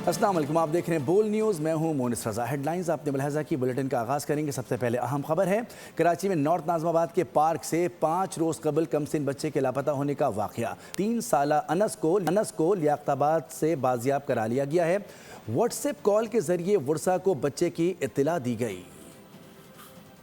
السلام علیکم، آپ دیکھ رہے ہیں بول نیوز، میں ہوں مونس رضا۔ ہیڈ لائنز آپ نے ملاحظہ کی، بلیٹن کا آغاز کریں گے۔ سب سے پہلے اہم خبر ہے کراچی میں نارتھ ناظم آباد کے پارک سے 5 روز قبل کمسن بچے کے لاپتہ ہونے کا واقعہ۔ 3 سالہ انس کو لیاقت آباد سے بازیاب کرا لیا گیا ہے۔ واٹس ایپ کال کے ذریعے ورثاء کو بچے کی اطلاع دی گئی۔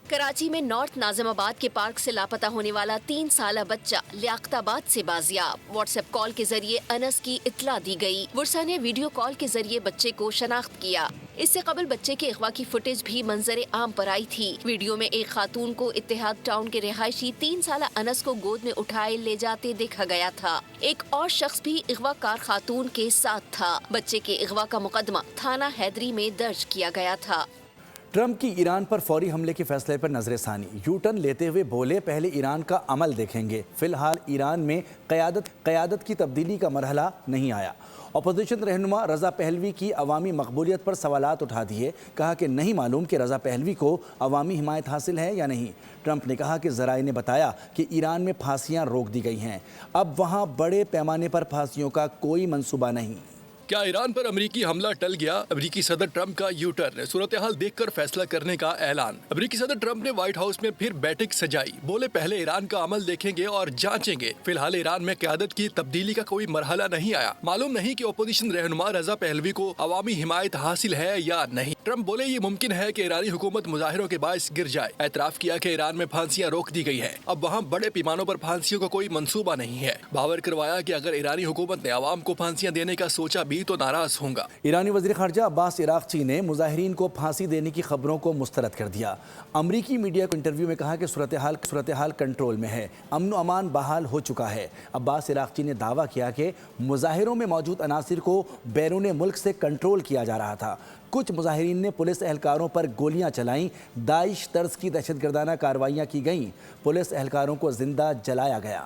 کراچی میں نارتھ ناظم آباد کے پارک سے لاپتہ ہونے والا 3 سالہ بچہ لیاقت آباد سے بازیاب۔ واٹس ایپ کال کے ذریعے انس کی اطلاع دی گئی۔ ورثاء نے ویڈیو کال کے ذریعے بچے کو شناخت کیا۔ اس سے قبل بچے کے اغوا کی فوٹیج بھی منظر عام پر آئی تھی۔ ویڈیو میں ایک خاتون کو اتحاد ٹاؤن کے رہائشی 3 سالہ انس کو گود میں اٹھائے لے جاتے دیکھا گیا تھا۔ ایک اور شخص بھی اغوا کار خاتون کے ساتھ تھا۔ بچے کے اغوا کا مقدمہ تھانہ حیدری میں درج کیا گیا تھا۔ ٹرمپ کی ایران پر فوری حملے کے فیصلے پر نظر ثانی، یو ٹرن لیتے ہوئے بولے پہلے ایران کا عمل دیکھیں گے۔ فی الحال ایران میں قیادت کی تبدیلی کا مرحلہ نہیں آیا۔ اپوزیشن رہنما رضا پہلوی کی عوامی مقبولیت پر سوالات اٹھا دیے، کہا کہ نہیں معلوم کہ رضا پہلوی کو عوامی حمایت حاصل ہے یا نہیں۔ ٹرمپ نے کہا کہ ذرائع نے بتایا کہ ایران میں پھانسیاں روک دی گئی ہیں، اب وہاں بڑے پیمانے پر پھانسیوں کا کوئی منصوبہ نہیں۔ کیا ایران پر امریکی حملہ ٹل گیا؟ امریکی صدر ٹرمپ کا یو ٹرن، صورتحال دیکھ کر فیصلہ کرنے کا اعلان۔ امریکی صدر ٹرمپ نے وائٹ ہاؤس میں پھر بیٹھک سجائی، بولے پہلے ایران کا عمل دیکھیں گے اور جانچیں گے۔ فی الحال ایران میں قیادت کی تبدیلی کا کوئی مرحلہ نہیں آیا، معلوم نہیں کہ اپوزیشن رہنما رضا پہلوی کو عوامی حمایت حاصل ہے یا نہیں۔ ٹرمپ بولے یہ ممکن ہے کہ ایرانی حکومت مظاہروں کے باعث گر جائے۔ اعتراف کیا کہ ایران میں پھانسیاں روک دی گئی ہیں، اب وہاں بڑے پیمانوں پر پھانسیوں کا کوئی منصوبہ نہیں ہے۔ باور کروایا کہ اگر ایرانی حکومت نے عوام کو پھانسیاں دینے کا سوچا بھی تو ناراض ہوں گا۔ ایرانی وزیر خارجہ عباس عراقچی نے مظاہرین کو پھانسی دینے کی خبروں کو مسترد کر دیا۔ امریکی میڈیا کو انٹرویو میں کہا کہ صورتحال کنٹرول میں ہے، امن و امان بحال ہو چکا ہے۔ عباس عراقچی نے دعویٰ کیا کہ مظاہروں میں موجود عناصر کو بیرون ملک سے کنٹرول کیا جا رہا تھا۔ کچھ مظاہرین نے پولیس اہلکاروں پر گولیاں چلائیں، داعش طرز کی دہشت گردانہ کارروائیاں کی گئیں، پولیس اہلکاروں کو زندہ جلایا گیا۔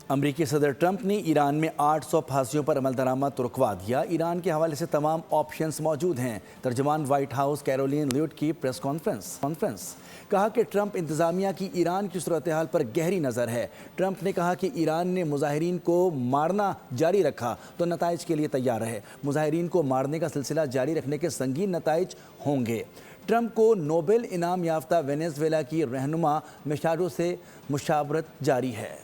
امریکی صدر ٹرمپ نے ایران میں 800 پھانسیوں پر عمل درآمد رکوا دیا۔ ایران کے حوالے سے تمام آپشنز موجود ہیں۔ ترجمان وائٹ ہاؤس کیرولین لیوٹ کی پریس کانفرنس کہا کہ ٹرمپ انتظامیہ کی ایران کی صورتحال پر گہری نظر ہے۔ ٹرمپ نے کہا کہ ایران نے مظاہرین کو مارنا جاری رکھا تو نتائج کے لیے تیار رہے۔ مظاہرین کو مارنے کا سلسلہ جاری رکھنے کے سنگین نتائج ہوں گے۔ ٹرمپ کو نوبل انعام یافتہ وینزویلا کی رہنما میشارو سے مشاورت جاری ہے۔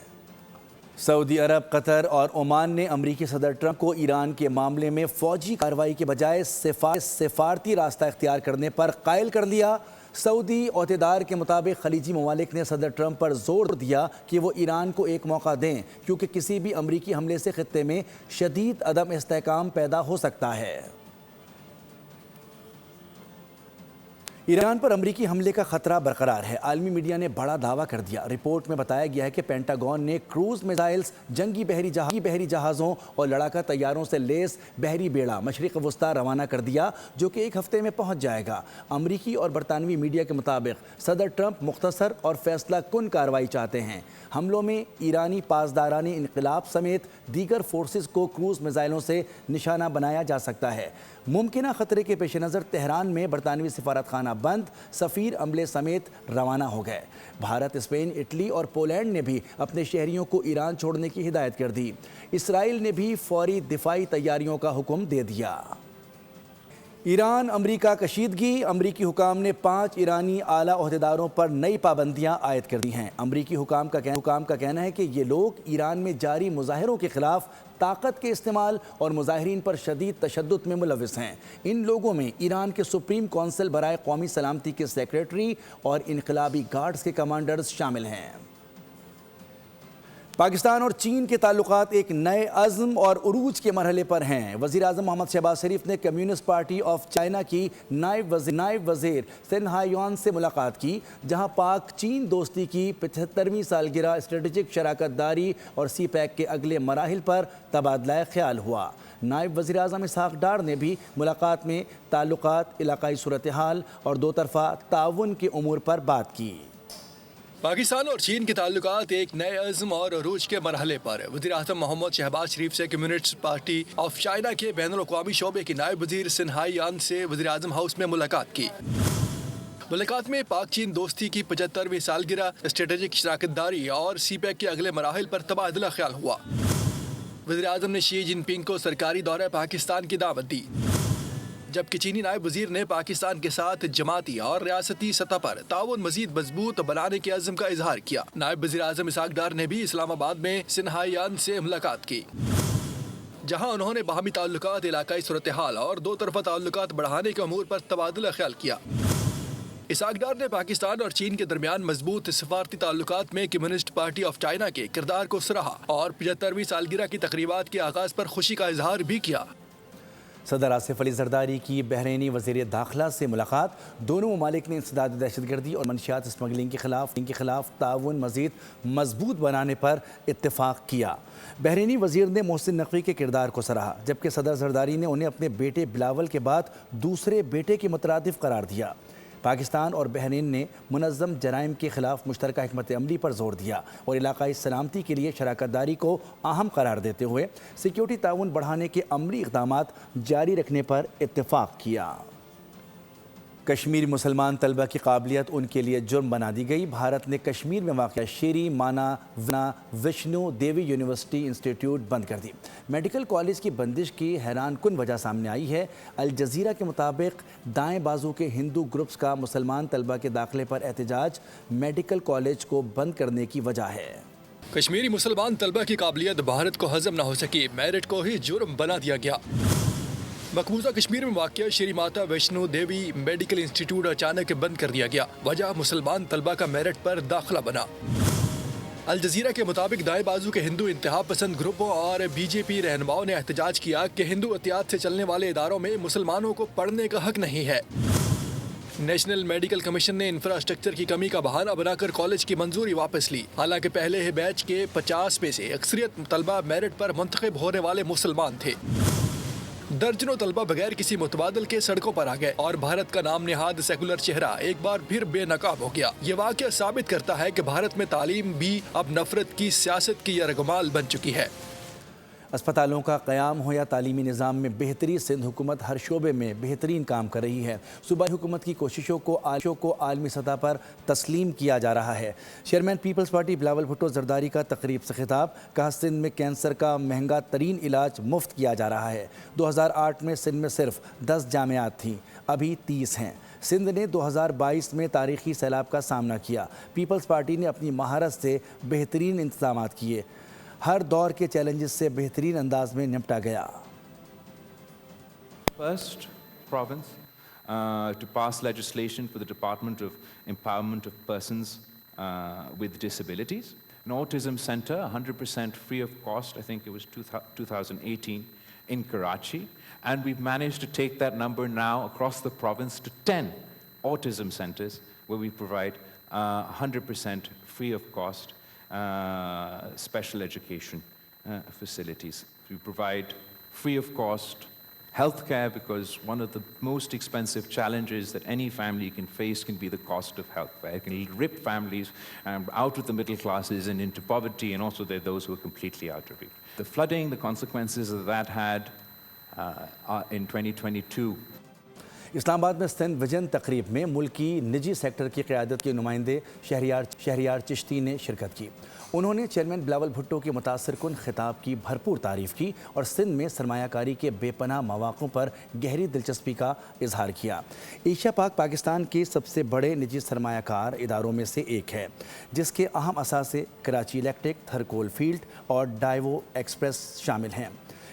سعودی عرب، قطر اور عمان نے امریکی صدر ٹرمپ کو ایران کے معاملے میں فوجی کارروائی کے بجائے سفارتی راستہ اختیار کرنے پر قائل کر لیا۔ سعودی عہدیدار کے مطابق خلیجی ممالک نے صدر ٹرمپ پر زور دیا کہ وہ ایران کو ایک موقع دیں، کیونکہ کسی بھی امریکی حملے سے خطے میں شدید عدم استحکام پیدا ہو سکتا ہے۔ ایران پر امریکی حملے کا خطرہ برقرار ہے۔ عالمی میڈیا نے بڑا دعویٰ کر دیا۔ رپورٹ میں بتایا گیا ہے کہ پینٹاگون نے کروز میزائلز، جنگی بحری جہازوں اور لڑاکا طیاروں سے لیس بحری بیڑا مشرق وسطی روانہ کر دیا، جو کہ 1 ہفتے میں پہنچ جائے گا۔ امریکی اور برطانوی میڈیا کے مطابق صدر ٹرمپ مختصر اور فیصلہ کن کارروائی چاہتے ہیں۔ حملوں میں ایرانی پاسداران انقلاب سمیت دیگر فورسز کو کروز میزائلوں سے نشانہ بنایا جا سکتا ہے۔ ممکنہ خطرے کے پیش نظر تہران میں برطانوی سفارت خانہ بند، سفیر عملے سمیت روانہ ہو گئے۔ بھارت، اسپین، اٹلی اور پولینڈ نے بھی اپنے شہریوں کو ایران چھوڑنے کی ہدایت کر دی۔ اسرائیل نے بھی فوری دفاعی تیاریوں کا حکم دے دیا۔ ایران امریکہ کشیدگی، امریکی حکام نے 5 ایرانی اعلیٰ عہدیداروں پر نئی پابندیاں عائد کر دی ہیں۔ امریکی حکام کا کہنا ہے کہ یہ لوگ ایران میں جاری مظاہروں کے خلاف طاقت کے استعمال اور مظاہرین پر شدید تشدد میں ملوث ہیں۔ ان لوگوں میں ایران کے سپریم کونسل برائے قومی سلامتی کے سیکریٹری اور انقلابی گارڈز کے کمانڈرز شامل ہیں۔ پاکستان اور چین کے تعلقات ایک نئے عزم اور عروج کے مرحلے پر ہیں۔ وزیر اعظم محمد شہباز شریف نے کمیونسٹ پارٹی آف چائنا کی نائب وزیر سن ہائی یوان سے ملاقات کی، جہاں پاک چین دوستی کی 75ویں سالگرہ، اسٹریٹجک شراکت داری اور سی پیک کے اگلے مراحل پر تبادلہ خیال ہوا۔ نائب وزیر اعظم اسحاق ڈار نے بھی ملاقات میں تعلقات، علاقائی صورتحال اور دو طرفہ تعاون کے امور پر بات کی۔ پاکستان اور چین کے تعلقات ایک نئے عزم اور عروج کے مرحلے پر۔ وزیر اعظم محمد شہباز شریف سے کمیونسٹ پارٹی آف چائنا کے بین الاقوامی شعبے کے نائب وزیر سن ہائی یان سے وزیر اعظم ہاؤس میں ملاقات کی۔ ملاقات میں پاک چین دوستی کی 75ویں سالگرہ، اسٹریٹجک شراکت داری اور سی پیک کے اگلے مراحل پر تبادلہ خیال ہوا۔ वज़ीर-ए-आज़म ने शी जिनपिंग को सरकारी दौरे पाकिस्तान की दावत दी, जबकि चीनी नायब वज़ीर ने पाकिस्तान के साथ जमाती और रियासती सतह पर ताउन मज़ीद मजबूत बनाने के अज़्म का इजहार किया। नायब वज़ीर-ए-आज़म इसहाक डार ने भी इस्लामाबाद में सिन्हायान से मुलाकात की, जहां उन्होंने बाहमी ताल्लुकात, इलाकाई सूरत हाल और दो तरफा ताल्लुकात बढ़ाने के अमूर पर तबादला ख्याल किया। इसहाक डार ने पाकिस्तान और चीन के दरमियान मजबूत सफारती ताल्लुकात में कम्युनिस्ट पार्टी ऑफ चाइना के किरदार को सराहा और 75वीं सालगिरह की तकरीबात के आगाज पर खुशी का इजहार भी किया। सदर आसिफ अली जरदारी की बहरीनी वज़ीर दाखिला से मुलाकात। दोनों ममालिक ने इंसदाद दहशतगर्दी और मनशियात स्मगलिंग के खिलाफ ताउन मज़ीद मजबूत बनाने पर इत्तेफाक किया। बहरीनी वज़ीर ने मोहसिन नकवी के किरदार को सराहा, जबकि सदर जरदारी ने उन्हें अपने बेटे बिलावल के बाद दूसरे बेटे के मुतरादिफ करार दिया। पाकिस्तान और बहरीन ने मुनज़्ज़म जराइम के खिलाफ मुश्तरका हिकमत अमली पर जोर दिया और इलाकाई सलामती के लिए शराकत दारी को अहम करार देते हुए सिक्योरिटी ताउन बढ़ाने के अमली इक़दामात जारी रखने पर इत्तेफाक किया। कश्मीरी मुसलमान तलबा की काबिलियत उनके लिए जुर्म बना दी गई। भारत ने कश्मीर में वाक़ शेरी माना विष्णु देवी यूनिवर्सिटी इंस्टीट्यूट बंद कर दी। मेडिकल कॉलेज की बंदिश की हैरान कुन वजह सामने आई है। अल जज़ीरा के मुताबिक दाएं बाजू के हिंदू ग्रुप्स का मुसलमान तलबा के दाखिले पर एहतजाज मेडिकल कॉलेज को बंद करने की वजह है। कश्मीरी मुसलमान तलबा की काबिलियत भारत को हजम न हो सकी, मेरिट को ही जुर्म बना दिया गया। मकबूजा कश्मीर में वाक़ श्री माता वैष्णो देवी मेडिकल इंस्टीट्यूट अचानक बंद कर दिया गया। वजह मुसलमान तलबा का मेरिट पर दाखिला बना। अल जज़ीरा के मुताबिक दाएं बाजू के हिंदू इंतहा पसंद ग्रुपों और बीजेपी रहनुमाओं ने एहतजाज किया कि हिंदू एहतियात से चलने वाले इदारों में मुसलमानों को पढ़ने का हक नहीं है। नेशनल मेडिकल कमीशन ने इंफ्रास्ट्रक्चर की कमी का बहाना बनाकर कॉलेज की मंजूरी वापस ली। हालांकि पहले ही बैच के 50 में से अक्सरियत तलबा मेरिट पर मुंतखब होने वाले मुसलमान थे। दर्जनों तलबा बगैर किसी मुतबादल के सड़कों पर आ गए और भारत का नाम निहाद सेकुलर चेहरा एक बार फिर बेनकाब हो गया। ये वाक़या साबित करता है कि भारत में तालीम भी अब नफरत की सियासत की यरगमाल बन चुकी है। अस्पतालों का क़याम हो या तालीमी निज़ाम में बेहतरी, सिंध हुकूमत हर शोबे में बेहतरीन काम कर रही है। सूबाई हुकूमत की कोशिशों को आलमी सतह पर तस्लीम किया जा रहा है। Chairman Peoples Party Bilawal Bhutto Zardari का तकरीब से खिताब। कहा, सिंध में कैंसर का महंगा तरीन इलाज मुफ्त किया जा रहा है। 2008 में सिंध में सिर्फ 10 जामियात थीं, अभी 30 हैं। सिंध ने 2022 में तारीखी सैलाब का सामना किया। पीपल्स पार्टी ने अपनी महारत से बेहतरीन इंतजाम किए, हर दौर के चैलेंजेस से बेहतरीन अंदाज में निपटा गया। First province to pass legislation for the Department of Empowerment of Persons with Disabilities. An autism center, 100% free of cost, I think it was 2018 in Karachi. And we've managed to take that number now across the province to 10 autism centers where we provide 100% free of cost special education facilities. We provide free of cost healthcare because one of the most expensive challenges that any family can face can be the cost of healthcare. It can rip families out of the middle classes and into poverty, and also there are those who are completely out of reach. The flooding, the consequences of that had in 2022. Islamabad में Sindh vision तकरीब में मुल्की निजी sector की क़यादत के नुमाइंदे शहरियार चिश्ती ने शिरकत की। उन्होंने चेयरमैन बिलावल भुट्टो के मुतासिर कुन खिताब की भरपूर तारीफ़ की और सिंध में सरमायाकारी के बेपनाह मौक़ों पर गहरी दिलचस्पी का इजहार किया। एशिया पाक पाकिस्तान के सबसे बड़े निजी सरमायाकार इदारों में से एक है, जिसके अहम असासे कराची इलेक्ट्रिक, थरकोल फील्ड और डाइवो एक्सप्रेस शामिल हैं।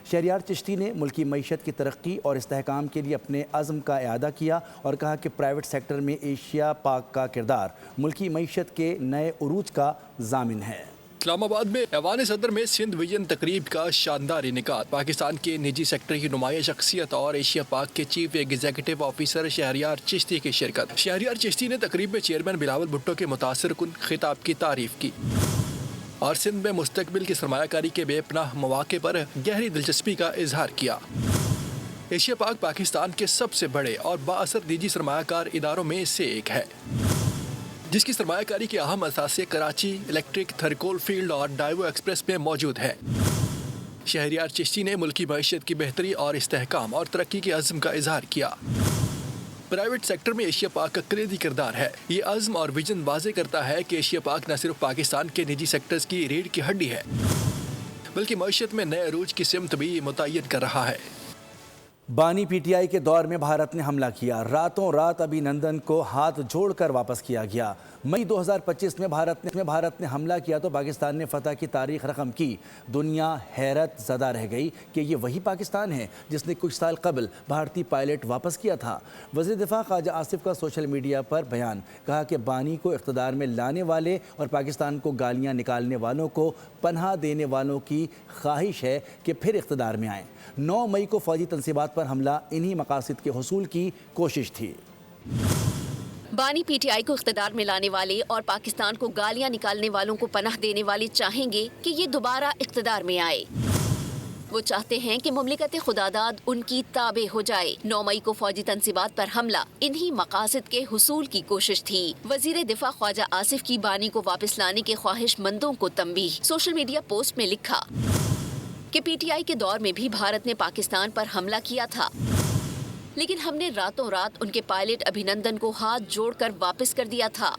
शहरियार चिश्ती ने मुल्की मईशत की तरक्की और इस्तेहकाम के लिए अपने अज़्म का इआदा किया और कहा कि प्राइवेट सेक्टर में एशिया पाक का किरदार मुल्की मईशत के नए उरूज का ज़ामिन है। इस्लामाबाद में ऐवान सदर में सिंध विजन तकरीब का शानदार इनेकाद। पाकिस्तान के निजी सेक्टर की नुमाया शख्सियत और एशिया पाक के chief executive officer Shehryar Chishti की शिरकत। शहरियार चिश्ती ने तकरीब में चेयरमैन बिलावल भुट्टो के मुतासिर कुन खिताब की तारीफ की और सिंध में मुस्तकबिल की सरमायाकारी के बेपनाह मौक़े पर गहरी दिलचस्पी का इजहार किया। एशिया पाक पाकिस्तान के सबसे बड़े और बाअसर निजी सरमायाकार इदारों में से एक है, जिसकी सरमायाकारी के अहम असासे कराची इलेक्ट्रिक, थरकोल फील्ड और डाइवो एक्सप्रेस में मौजूद है। शहरियार चिश्ती ने मुल्की मईशत की बेहतरी और इस्तेहकाम और तरक्की के अज़्म का इजहार किया। प्राइवेट सेक्टर में एशिया पाक का कलीदी किरदार है। ये अज़्म और विजन वाज़े करता है कि एशिया पाक न सिर्फ पाकिस्तान के निजी सेक्टर्स की रीढ़ की हड्डी है, बल्कि मईशत में नए अरूज की सिमत भी मुतय्यन कर रहा है। बानी पीटीआई के दौर में भारत ने हमला किया, रातों रात अभिनंदन को हाथ जोड़कर वापस किया गया। मई 2025 में भारत ने हमला किया तो पाकिस्तान ने फतह की तारीख रकम की। दुनिया हैरत ज़दा रह गई कि ये वही पाकिस्तान है जिसने कुछ साल कबल भारतीय पायलट वापस किया था। वज़ीर दिफा ख्वाजा आसिफ का सोशल मीडिया पर बयान, कहा कि बानी को इक़्तिदार में लाने वाले और पाकिस्तान को गालियाँ निकालने वालों को पनाह देने वालों की ख्वाहिश है कि फिर इक़्तिदार में आएँ। 9 मई को फ़ौजी तनसीबात पर हमला इन्हीं मकासद के हुसूल की कोशिश थी। बानी पीटीआई को इख्तिदार में लाने वाले और पाकिस्तान को गालियां निकालने वालों को पनाह देने वाले चाहेंगे कि ये दोबारा इख्तिदार में आए। वो चाहते हैं कि मुमलिकत खुदादाद उनकी ताबे हो जाए। 9 मई को फौजी तनसीबात पर हमला इन्हीं मकासद के हुसूल की कोशिश थी। वजीर दिफा ख्वाजा आसिफ की बानी को वापस लाने के ख्वाहिशमंदों को तंबीह। सोशल मीडिया पोस्ट में लिखा कि पीटीआई के दौर में भी भारत ने पाकिस्तान पर हमला किया था, लेकिन हमने रातों रात उनके पायलट अभिनंदन को हाथ जोड़कर वापस कर दिया था।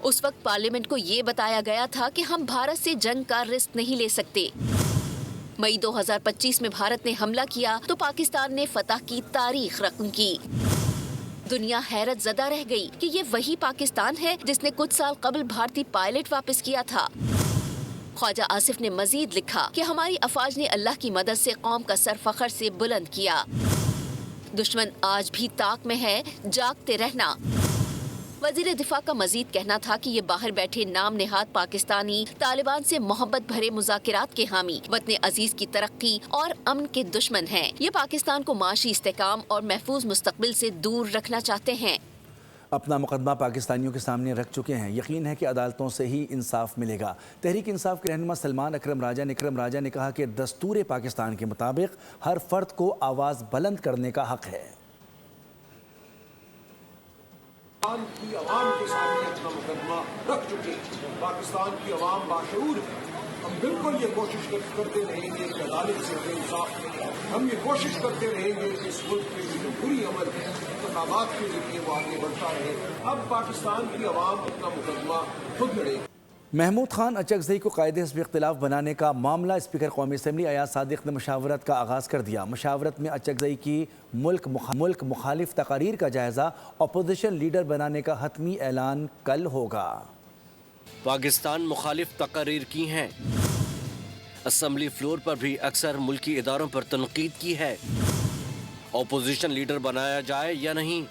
उस वक्त पार्लियामेंट को ये बताया गया था कि हम भारत से जंग का रिस्क नहीं ले सकते। मई 2025 में भारत ने हमला किया तो पाकिस्तान ने फतह की तारीख रकम की। दुनिया हैरत ज़दा रह गई कि ये वही पाकिस्तान है जिसने कुछ साल कबल भारतीय पायलट वापस किया था। ख्वाजा आसिफ ने मजीद लिखा कि हमारी अफवाज ने अल्लाह की मदद से कौम का सर फखर से बुलंद किया। दुश्मन आज भी ताक में है, जागते रहना। वजीर दिफा का मजीद कहना था कि ये बाहर बैठे नाम नेहाद पाकिस्तानी तालिबान से मोहब्बत भरे मुज़ाकिरात के हामी, वतन अजीज की तरक्की और अमन के दुश्मन हैं। ये पाकिस्तान को माशी इस्तेकाम और महफूज मुस्तकबिल से दूर रखना चाहते हैं। अपना मुकदमा पाकिस्तानियों के सामने रख चुके हैं। यकीन है कि अदालतों से ही इंसाफ मिलेगा। तहरीक इंसाफ के रहनुमा सलमान अकरम राजा ने कहा कि दस्तूर पाकिस्तान के मुताबिक हर फर्द को आवाज़ बुलंद करने का हक है। पाकिस्तान की आवाम के सामने अपना मुकदमा रख चुके हैं। पाकिस्तान की आवाम बाशऊर है। हम बिल्कुल ये कोशिश करते रहेंगे कि अदालत से हमें इंसाफ मिले। हम ये कोशिश करते रहेंगे कि इस मुल्क में जो बुरी अमल है इंतखाबात के लिए वो आगे बढ़ता रहे। अब पाकिस्तान की आवाम अपना मुकदमा खुद लड़े। महमूद खान अचकज़ई को कायदे हिस्ब इख्तिलाफ बनाने का मामला स्पीकर कौमी असम्बली अयाज सादिक ने मुशावरत का आगाज़ कर दिया। मुशावरत में अचकज़ई की मुल्क मुखालिफ तकारीर का जायज़ा, अपोजिशन लीडर बनाने का हतमी ऐलान कल होगा। पाकिस्तान मुखालिफ तकारीर की हैं। असम्बली फ्लोर पर भी अक्सर मुल्की इदारों पर तनकीद की है। अपोजिशन लीडर बनाया जाए या नहीं।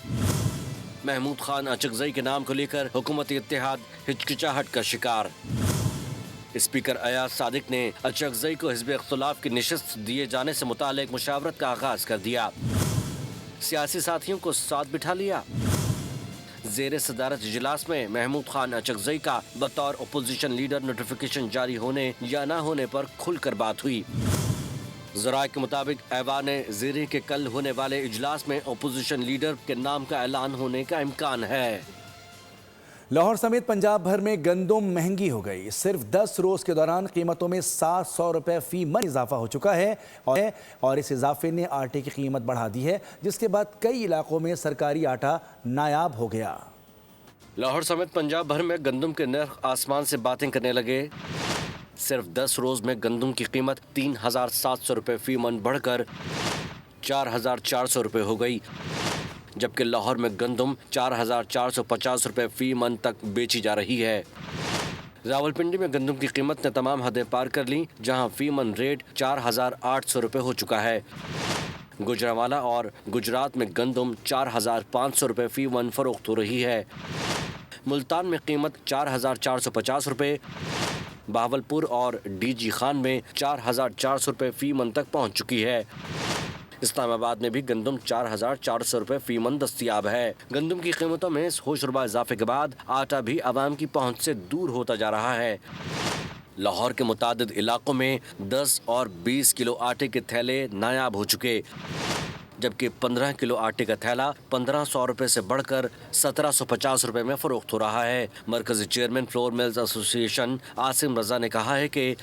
महमूद खान अचकज़ई के नाम को लेकर हुकूमती इत्तेहाद हिचकिचाहट का शिकार। स्पीकर अयाज सादिक ने अचकज़ई को हिज़्ब इख्तिलाफ की निशस्त दिए जाने से मुतालिक मुशावरत का आगाज़ कर दिया। सियासी साथियों को साथ बिठा लिया। ज़ेर सदारत इजलास में महमूद खान अचकज़ई का बतौर अपोजिशन लीडर नोटिफिकेशन जारी होने या न होने पर खुलकर बात हुई। ज़राए के मुताबिक ऐवान ज़ेरे के कल होने वाले इजलास में अपोजिशन लीडर के नाम का ऐलान होने का इम्कान है। लाहौर समेत पंजाब भर में गंदम महंगी हो गई। सिर्फ 10 रोज़ के दौरान कीमतों में 700 रुपये फी मन इजाफा हो चुका है और इस इजाफे ने आटे की कीमत बढ़ा दी है, जिसके बाद कई इलाकों में सरकारी आटा नायाब हो गया। लाहौर समेत पंजाब भर में गंदम के नर्ख आसमान से बातें करने लगे। सिर्फ 10 रोज़ में गंदम की कीमत 3700 रुपये फी मन बढ़कर 4400 रुपये हो गई, जबकि लाहौर में गंदम 4450 रुपये फी मन तक बेची जा रही है। रावलपिंडी में गंदम की कीमत ने तमाम हदें पार कर ली, जहां फी मन रेट 4800 रुपये हो चुका है। गुजरांवाला और गुजरात में गंदम 4500 रुपये फी मन फरोख्त हो रही है। मुल्तान में कीमत 4450 रुपये, बहावलपुर और डीजी खान में 4400 रुपये फी मन तक पहुंच चुकी है। इस्लामाबाद में भी गंदम 4400 रुपये फी मन दस्तियाब है। गंदम की कीमतों में इस होशरुबा इजाफे के बाद आटा भी आवाम की पहुंच से दूर होता जा रहा है। लाहौर के मुतादिद इलाकों में 10 और 20 किलो आटे के थैले नायाब हो चुके, जबकि 15 किलो आटे का थैला 1500 रुपये से बढ़कर 1750 रुपये में फरोख्त हो रहा है। मरकजी chairman flour mills association Asim Raza ने कहा है कि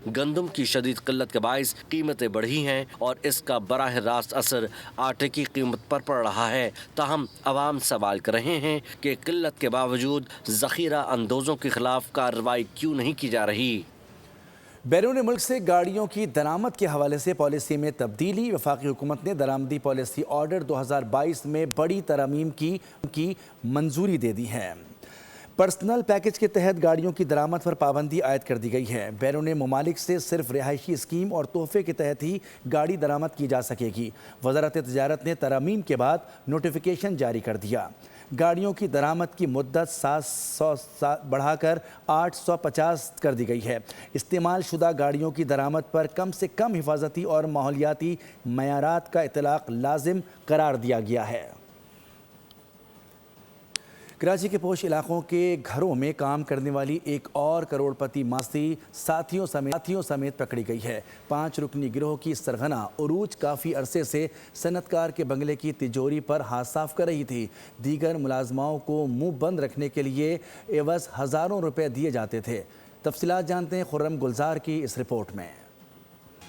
गंदम की शदीद किल्लत के बाइस कीमतें बढ़ी हैं और इसका बराह रास्त असर आटे की कीमत पर पड़ रहा है। ताहम अवाम सवाल कर रहे हैं कि किल्लत के बावजूद ज़ख़ीरा अंदोज़ों के खिलाफ कार्रवाई क्यों नहीं की जा रही। بیرون ملک سے گاڑیوں کی درآمد کے حوالے سے پالیسی میں تبدیلی۔ وفاقی حکومت نے درآمدی پالیسی آرڈر 2022 میں بڑی ترامیم کی منظوری دے دی ہے۔ پرسنل پیکج کے تحت گاڑیوں کی درآمد پر پابندی عائد کر دی گئی ہے۔ بیرون ممالک سے صرف رہائشی اسکیم اور تحفے کے تحت ہی گاڑی درآمد کی جا سکے گی۔ وزارت تجارت نے ترامیم کے بعد نوٹیفیکیشن جاری کر دیا۔ گاڑیوں کی درآمد کی مدت 700 بڑھا کر 850 کر دی گئی ہے۔ استعمال شدہ گاڑیوں کی درآمد پر کم سے کم حفاظتی اور ماحولیاتی معیارات کا اطلاق لازم قرار دیا گیا ہے۔ کراچی کے پوش علاقوں کے گھروں میں کام کرنے والی ایک اور کروڑ پتی ماستی ساتھیوں سمیت پکڑی گئی ہے۔ 5 رکنی گروہ کی سرغنہ عروج کافی عرصے سے صنعت کار کے بنگلے کی تجوری پر ہاتھ صاف کر رہی تھی۔ دیگر ملازماؤں کو منہ بند رکھنے کے لیے عوض ہزاروں روپے دیے جاتے تھے۔ تفصیلات جانتے ہیں خرم گلزار کی اس رپورٹ میں۔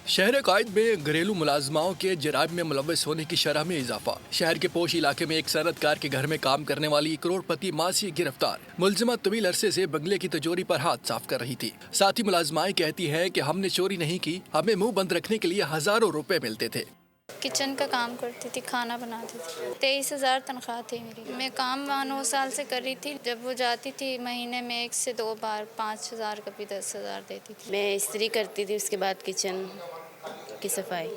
شہر قائد میں گھریلو ملازماؤں کے جرائم میں ملوث ہونے کی شرح میں اضافہ۔ شہر کے پوش علاقے میں ایک صنعت کار کے گھر میں کام کرنے والی کروڑ پتی ماسی گرفتار۔ ملزمہ طویل عرصے سے بنگلے کی تجوری پر ہاتھ صاف کر رہی تھی۔ ساتھی ملازمائیں کہتی ہیں کہ ہم نے چوری نہیں کی، ہمیں منہ بند رکھنے کے لیے ہزاروں روپے ملتے تھے۔ کچن کا کام کرتی تھی، کھانا بناتی تھی۔ 23,000 تنخواہ تھی میری۔ میں کام 9 سال سے کر رہی تھی۔ جب وہ جاتی تھی مہینے میں 1 سے 2 بار 5,000 کبھی 10,000 دیتی تھی۔ میں استری کرتی تھی، اس کے بعد کچن کی صفائی۔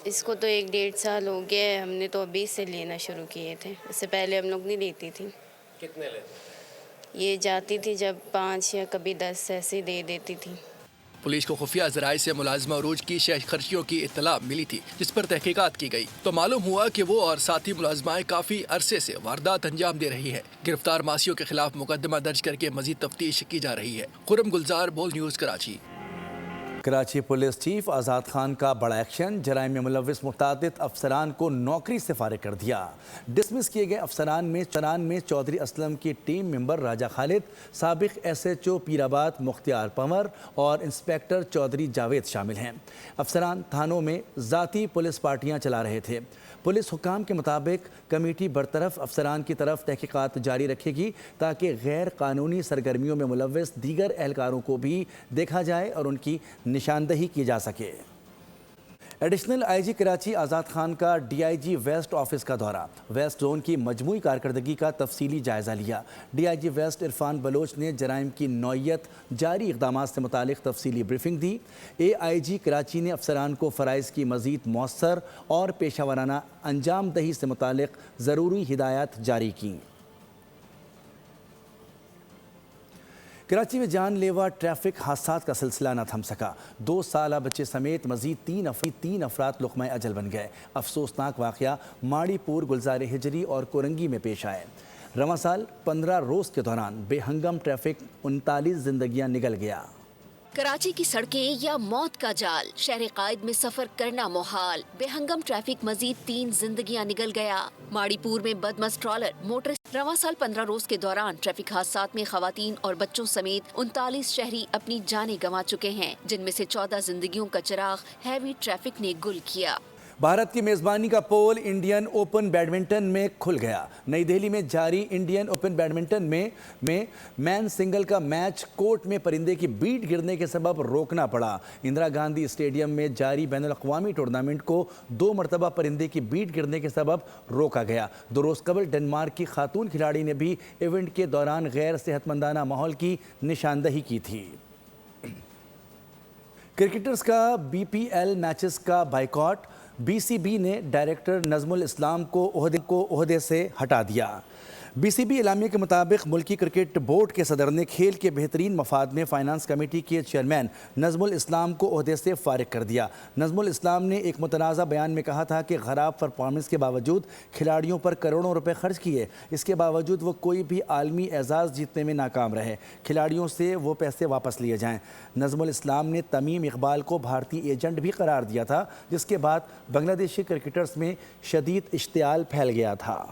اس کو تو 1-1.5 سال ہو گیا ہے، ہم نے تو ابھی سے لینا شروع کیے تھے، اس سے پہلے ہم لوگ نہیں لیتی تھی۔ کتنے لیتے؟ یہ جاتی تھی جب 5 یا کبھی 10 ایسے دے دیتی تھی۔ پولیس کو خفیہ ذرائع سے ملازمہ عروج کی شہ خرچیوں کی اطلاع ملی تھی، جس پر تحقیقات کی گئی تو معلوم ہوا کہ وہ اور ساتھی ملازمائیں کافی عرصے سے واردات انجام دے رہی ہے۔ گرفتار ماسیوں کے خلاف مقدمہ درج کر کے مزید تفتیش کی جا رہی ہے۔ Khurram Gulzar, Bol news, Karachi. Karachi police chief Azad Khan کا بڑا ایکشن، جرائم میں ملوث متعدد افسران کو نوکری سے فارغ کر دیا۔ ڈسمس کیے گئے افسران میں چودھری اسلم کی ٹیم ممبر راجہ خالد، سابق SHO پیر آباد مختار پنور اور انسپیکٹر چودھری جاوید شامل ہیں۔ افسران تھانوں میں ذاتی پولیس پارٹیاں چلا رہے تھے۔ پولیس حکام کے مطابق کمیٹی برطرف افسران کی طرف تحقیقات جاری رکھے گی تاکہ غیر قانونی سرگرمیوں میں ملوث دیگر اہلکاروں کو بھی دیکھا جائے اور ان کی نشاندہی کی جا سکے۔ ایڈیشنل IG کراچی آزاد خان کا DIG ویسٹ آفس کا دورہ، ویسٹ زون کی مجموعی کارکردگی کا تفصیلی جائزہ لیا۔ DIG ویسٹ عرفان بلوچ نے جرائم کی نوعیت، جاری اقدامات سے متعلق تفصیلی بریفنگ دی۔ AIG کراچی نے افسران کو فرائض کی مزید مؤثر اور پیشہ ورانہ انجام دہی سے متعلق ضروری ہدایات جاری کیں۔ کراچی میں جان لیوا ٹریفک حادثات کا سلسلہ نہ تھم سکا۔ 2 سالہ بچے سمیت مزید 3 افراد لقمہ اجل بن گئے۔ افسوسناک واقعہ ماڑی پور، گلزار ہجری اور کورنگی میں پیش آئے۔ رواں سال 15 روز کے دوران بے ہنگم ٹریفک 39 زندگیاں نگل گیا۔ کراچی کی سڑکیں یا موت کا جال، شہر قائد میں سفر کرنا محال، بے ہنگم ٹریفک مزید 3 زندگیاں نگل گیا۔ ماڑی پور میں بدمست ٹرالر موٹر رواں سال 15 روز کے دوران ٹریفک حادثات میں خواتین اور بچوں سمیت 39 شہری اپنی جانیں گنوا چکے ہیں، جن میں سے 14 زندگیوں کا چراغ ہیوی ٹریفک نے گل کیا۔ بھارت کی میزبانی کا پول انڈین اوپن بیڈمنٹن میں کھل گیا۔ نئی دہلی میں جاری انڈین اوپن بیڈمنٹن میں مین سنگل کا میچ کورٹ میں پرندے کی بیٹ گرنے کے سبب روکنا پڑا۔ اندرا گاندھی اسٹیڈیم میں جاری بین الاقوامی ٹورنامنٹ کو 2 مرتبہ پرندے کی بیٹ گرنے کے سبب روکا گیا۔ 2 روز قبل ڈنمارک کی خاتون کھلاڑی نے بھی ایونٹ کے دوران غیر صحت مندانہ ماحول کی نشاندہی کی تھی۔ کرکٹرز کا BPL میچز کا بائیکاٹ، BCB نے ڈائریکٹر نظم الاسلام کو عہدے سے ہٹا دیا۔ BCB اعلامیہ کے مطابق ملکی کرکٹ بورڈ کے صدر نے کھیل کے بہترین مفاد میں فائنانس کمیٹی کے چیئرمین نظم الاسلام کو عہدے سے فارغ کر دیا۔ نظم الاسلام نے ایک متنازع بیان میں کہا تھا کہ خراب پرفارمنس کے باوجود کھلاڑیوں پر کروڑوں روپے خرچ کیے، اس کے باوجود وہ کوئی بھی عالمی اعزاز جیتنے میں ناکام رہے، کھلاڑیوں سے وہ پیسے واپس لیے جائیں۔ نظم الاسلام نے تمیم اقبال کو بھارتی ایجنٹ بھی قرار دیا تھا، جس کے بعد بنگلہ دیشی کرکٹرز میں شدید اشتعال پھیل گیا تھا۔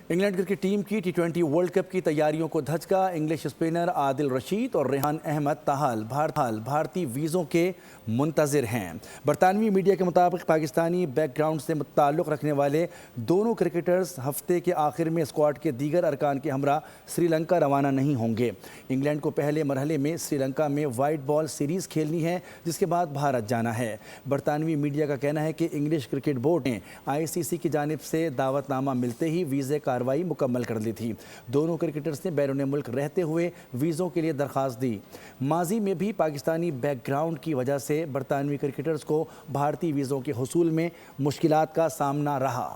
इंग्लैंड क्रिकेट टीम की T20 वर्ल्ड कप की तैयारियों को धचका। इंग्लिश स्पिनर आदिल रशीद और रेहान अहमद ताहाल भारतीय वीज़ों के मुंतज़िर हैं। बरतानवी मीडिया के मुताबिक पाकिस्तानी बैकग्राउंड से ताल्लुक़ रखने वाले दोनों क्रिकेटर्स हफ्ते के आखिर में स्क्वाड के दीगर अरकान के हमरा श्रीलंका रवाना नहीं होंगे। इंग्लैंड को पहले मरहले में श्रीलंका में वाइट बॉल सीरीज़ खेलनी है, जिसके बाद भारत जाना है। बरतानवी मीडिया का कहना है कि इंग्लिश क्रिकेट बोर्ड ने ICC की जानिब से दावतनामा मिलते ही वीज़े कार्रवाई मुकम्मल कर ली थी। दोनों क्रिकेटर्स ने बैरून मुल्क रहते हुए वीज़ों के लिए दरख्वास्त दी। माजी में भी पाकिस्तानी बैकग्राउंड की वजह से बरतानवी क्रिकेटर्स को भारतीय वीज़ों के हुसूल में मुश्किलात का सामना रहा।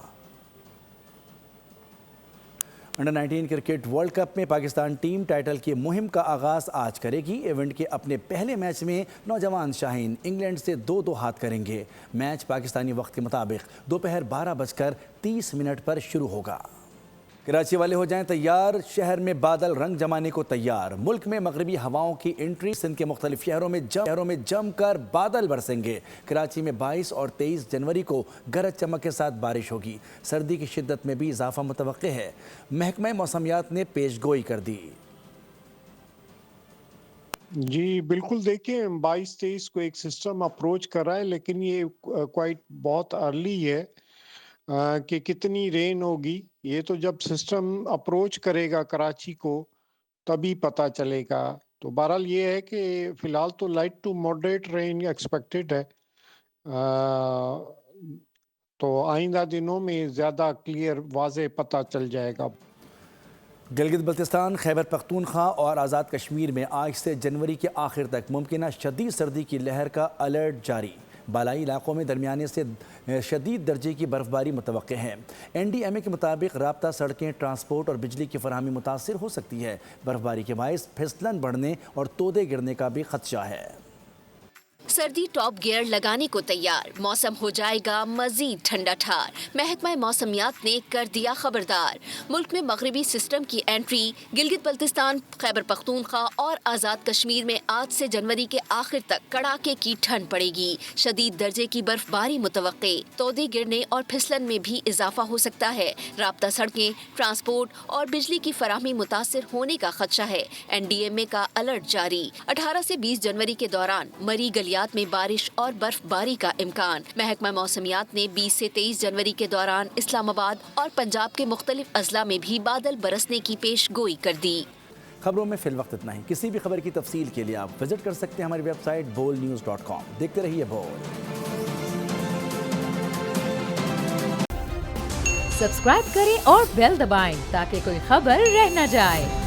अंडर 19 क्रिकेट वर्ल्ड कप में पाकिस्तान टीम टाइटल की मुहिम का आगाज़ आज करेगी। इवेंट के अपने पहले मैच में नौजवान शाहीन इंग्लैंड से 2-2 हाथ करेंगे। मैच पाकिस्तानी वक्त के मुताबिक दोपहर 12:30 पर शुरू होगा। कराची वाले हो जाएं तैयार, शहर में बादल रंग जमाने को तैयार। मुल्क में मगरबी हवाओं की एंट्री, सिंध के मुख्तलिफ शहरों में जमकर बादल बरसेंगे। कराची में 22 और 23 जनवरी को गरज चमक के साथ बारिश होगी। सर्दी की शिद्दत में भी इजाफा मुतवक्के है। महकमा मौसमियात ने पेशगोई कर दी। जी बिल्कुल, देखिए 22-23 को एक सिस्टम अप्रोच कर रहा है, लेकिन ये बहुत अर्ली है कि कितनी रेन होगी। ये तो जब सिस्टम अप्रोच करेगा कराची को तभी पता चलेगा। तो बहरहाल ये है कि फ़िलहाल तो light to moderate rain expected है। तो आइंदा दिनों में ज़्यादा क्लियर वाज़े पता चल जाएगा। गिलगित बल्तिस्तान, खैबर पख्तूनख्वा और आज़ाद कश्मीर में आज से जनवरी के आखिर तक मुमकिन शदीद सर्दी की लहर का अलर्ट जारी। बालाई इलाकों में दरमियाने से शदीद दर्जे की बर्फबारी मुतवक्के है। NDMA के मुताबिक राब्ता, सड़कें, ट्रांसपोर्ट और बिजली की फराहमी मुतासिर हो सकती है। बर्फबारी के बायस फिसलन बढ़ने और तोदे गिरने का भी खदशा है। सर्दी टॉप गियर लगाने को तैयार, मौसम हो जाएगा मजीद ठंडा ठार। महकमा मौसमियात ने कर दिया खबरदार। मुल्क में मगरबी सिस्टम की एंट्री, गिलगित बल्तिस्तान, खैबर पख्तूनख्वा और आज़ाद कश्मीर में आज से जनवरी के आखिर तक कड़ाके की ठंड पड़ेगी। शदीद दर्जे की बर्फबारी मुतवक्के, तोदे गिरने और फिसलन में भी इजाफा हो सकता है। राब्ता, सड़कें, ट्रांसपोर्ट और बिजली की फराहमी मुतासिर होने का खदशा है। NDMA का अलर्ट जारी। 18 से 20 जनवरी के दौरान मरी गलियात में बारिश और बर्फबारी का इम्कान। महकमा मौसमियात ने 20 से 23 जनवरी के दौरान इस्लामाबाद और पंजाब के मुख्तलिफ अजला में भी बादल बरसने की पेश गोई कर दी। खबरों में फिल वक्त इतना ही। किसी भी खबर की तफसील के लिए आप विजिट कर सकते हैं हमारी वेबसाइट bolnews.com। देखते रहिए बोल। सब्सक्राइब करें और बेल दबाएं ताकि कोई खबर रह न जाए।